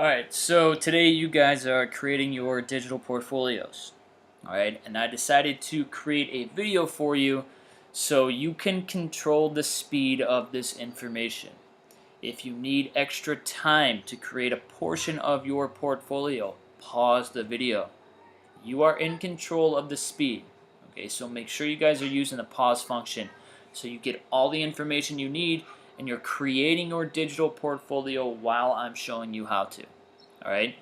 Alright, so today you guys are creating your digital portfolios. Alright, and I decided to create a video for you so you can control the speed of this information. If you need extra time to create a portion of your portfolio, pause the video. You are in control of the speed. Okay, so make sure you guys are using the pause function so you get all the information you need and you're creating your digital portfolio while I'm showing you how to. Alright,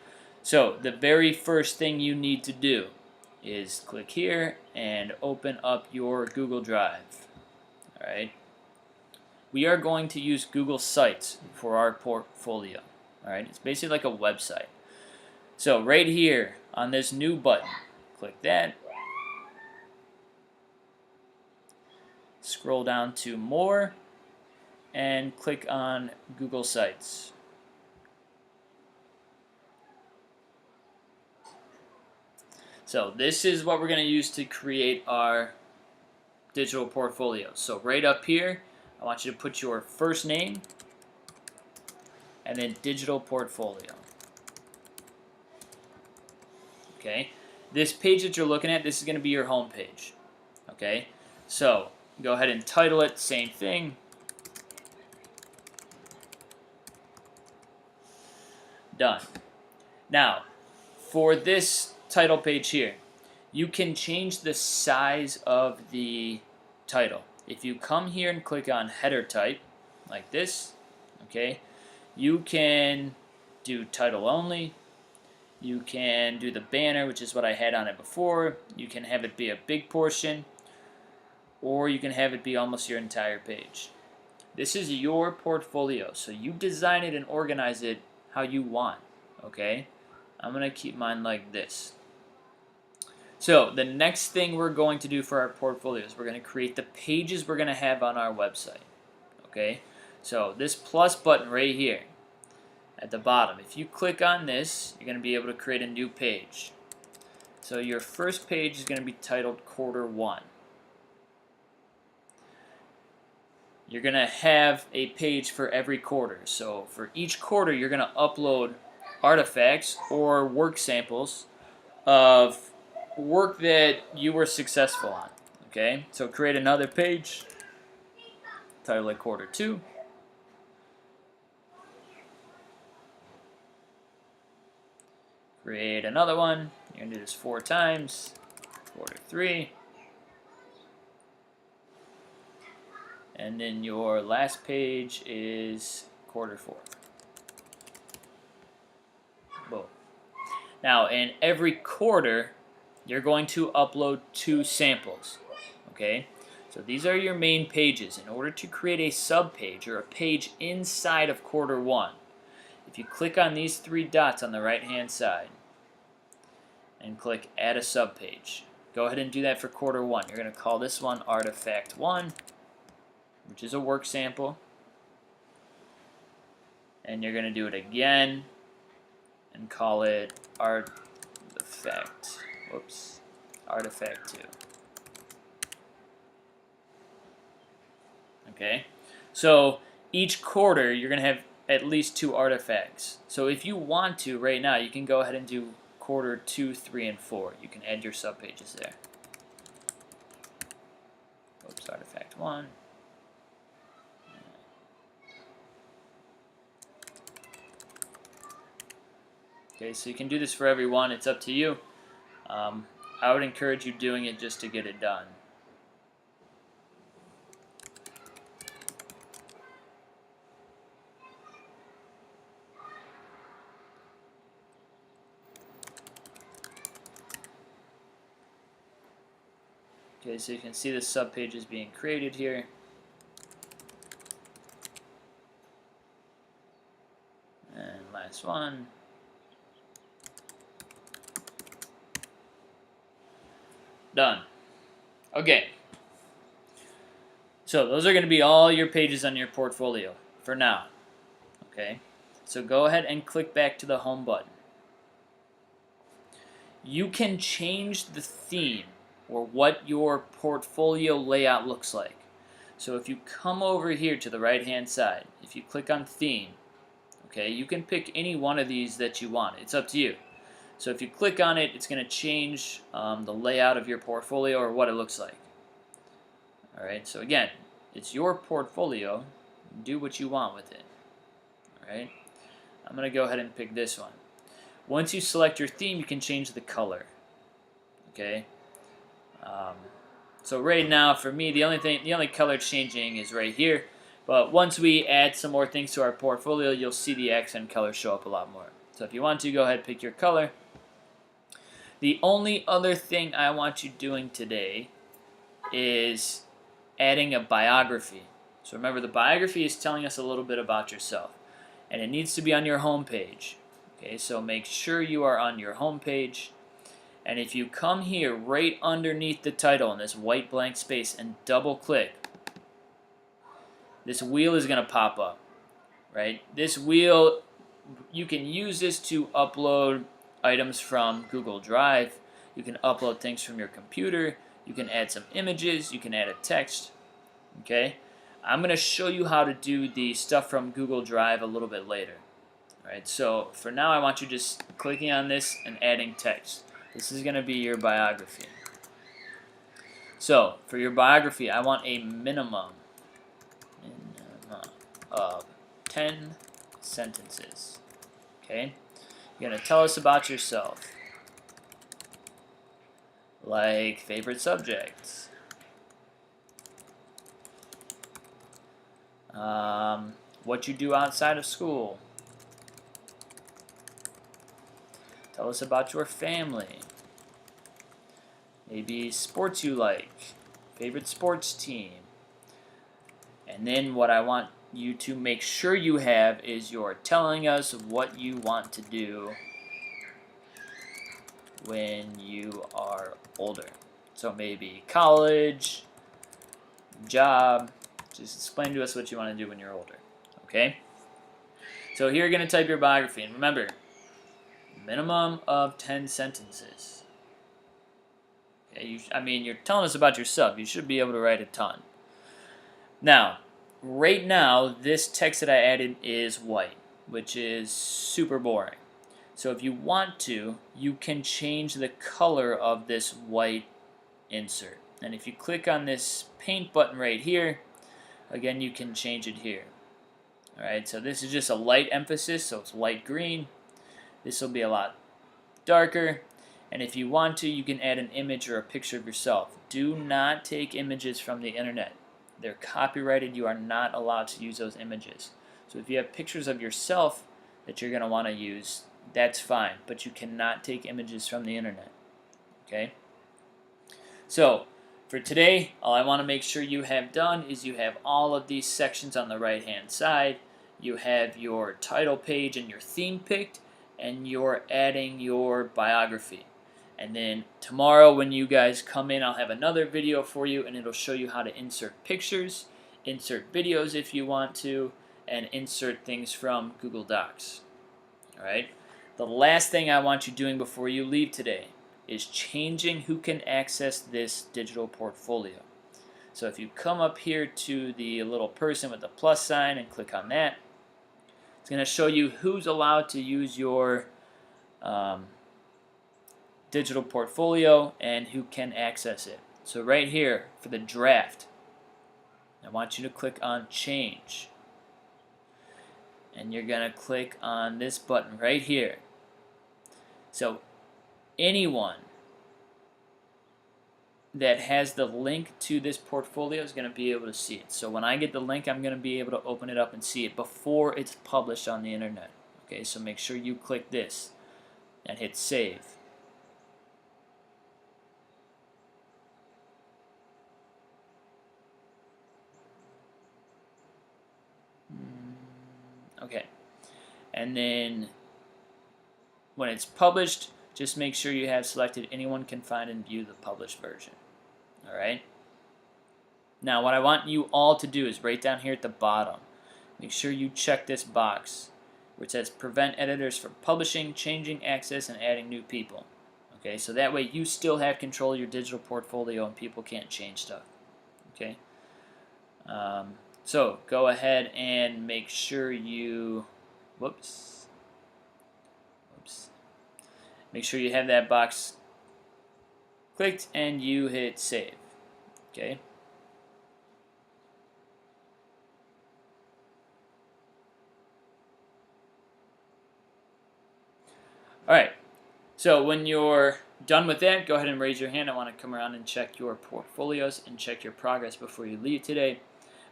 so the very first thing you need to do is click here and open up your Google Drive. Alright, we are going to use Google Sites for our portfolio. Alright, it's basically like a website. So right here on this new button, click that. Scroll down to more and click on Google Sites. So this is what we're going to use to create our digital portfolio. So right up here, I want you to put your first name and then digital portfolio. Okay, this page that you're looking at, this is going to be your home page. Okay, so go ahead and title it, same thing. Done. Now, for this title page here, you can change the size of the title. If you come here and click on header type, like this, okay, you can do title only. You can do the banner, which is what I had on it before. You can have it be a big portion, or you can have it be almost your entire page. This is your portfolio, so you design it and organize it how you want, okay? I'm going to keep mine like this. So the next thing we're going to do for our portfolio is we're going to create the pages we're going to have on our website, okay? So this plus button right here at the bottom, if you click on this, you're going to be able to create a new page. So your first page is going to be titled Quarter 1. You're going to have a page for every quarter. So for each quarter, you're going to upload artifacts or work samples of work that you were successful on. Okay, so create another page, title it Quarter 2. Create another one. You're going to do this 4 times. Quarter 3. And then your last page is Quarter 4. Boom. Now, in every quarter, you're going to upload 2 samples. Okay? So these are your main pages. In order to create a subpage or a page inside of Quarter 1, if you click on these 3 dots on the right-hand side and click Add a Subpage, go ahead and do that for Quarter 1. You're going to call this one Artifact 1, which is a work sample. And you're going to do it again and call it Artifact 2. Okay? So each quarter, you're going to have at least 2 artifacts. So if you want to, right now, you can go ahead and do Quarter 2, 3, and 4. You can add your subpages there. Oops, Artifact 1. Okay, so you can do this for everyone. It's up to you. I would encourage you doing it just to get it done. Okay, so you can see the subpages being created here. And last one. Done. Okay. So those are going to be all your pages on your portfolio for now. Okay. So go ahead and click back to the home button. You can change the theme or what your portfolio layout looks like. So if you come over here to the right hand side, if you click on theme, Okay, you can pick any one of these that you want. It's up to you. So if you click on it, it's going to change the layout of your portfolio or what it looks like. All right, so again, it's your portfolio. Do what you want with it. All right, I'm going to go ahead and pick this one. Once you select your theme, you can change the color. Okay. So right now, for me, the only color changing is right here. But once we add some more things to our portfolio, you'll see the accent color show up a lot more. So if you want to, go ahead and pick your color. The only other thing I want you doing today is adding a biography. So remember, the biography is telling us a little bit about yourself, and it needs to be on your home page. Okay, so make sure you are on your home page. And if you come here right underneath the title in this white blank space and double click, this wheel is going to pop up, right? This wheel, you can use this to upload items from Google Drive. You can upload things from your computer. You can add some images. You can add a text, okay? I'm going to show you how to do the stuff from Google Drive a little bit later. All right, so for now, I want you just clicking on this and adding text. This is going to be your biography. So for your biography, I want a minimum of 10 sentences. Okay? You're going to tell us about yourself. Like favorite subjects. What you do outside of school. Tell us about your family. Maybe sports you like. Favorite sports team. And then what I want you to make sure you have is you're telling us what you want to do when you are older. So maybe college, job. Just explain to us what you want to do when you're older. Okay? So here you're going to type your biography. And remember, minimum of 10 sentences. Okay, I mean, you're telling us about yourself. You should be able to write a ton. Now, right now, this text that I added is white, which is super boring. So if you want to, you can change the color of this white insert. And if you click on this paint button right here, again, you can change it here. All right, so this is just a light emphasis, so it's light green. This will be a lot darker. And if you want to, you can add an image or a picture of yourself. Do not take images from the internet. They're copyrighted. You are not allowed to use those images. So if you have pictures of yourself that you're going to want to use, that's fine. But you cannot take images from the internet. Okay? So for today, all I want to make sure you have done is you have all of these sections on the right-hand side. You have your title page and your theme picked, and you're adding your biography. And then tomorrow when you guys come in, I'll have another video for you, and it'll show you how to insert pictures, insert videos if you want to, and insert things from Google Docs. All right? The last thing I want you doing before you leave today is changing who can access this digital portfolio. So if you come up here to the little person with the plus sign and click on that, it's going to show you who's allowed to use your digital portfolio and who can access it. So right here for the draft, I want you to click on change. And you're going to click on this button right here. So anyone that has the link to this portfolio is going to be able to see it. So when I get the link, I'm going to be able to open it up and see it before it's published on the internet. Okay, so make sure you click this and hit save. Okay, and then when it's published, just make sure you have selected anyone can find and view the published version. All right. Now what I want you all to do is right down here at the bottom, make sure you check this box where it says prevent editors from publishing, changing access, and adding new people. Okay, so that way you still have control of your digital portfolio and people can't change stuff. Okay. So go ahead and make sure you Whoops. Make sure you have that box clicked and you hit save. Okay. Alright, so when you're done with that, go ahead and raise your hand. I want to come around and check your portfolios and check your progress before you leave today.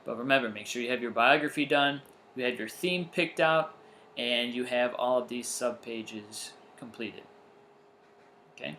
But remember, make sure you have your biography done, you have your theme picked out, and you have all of these subpages completed. Okay?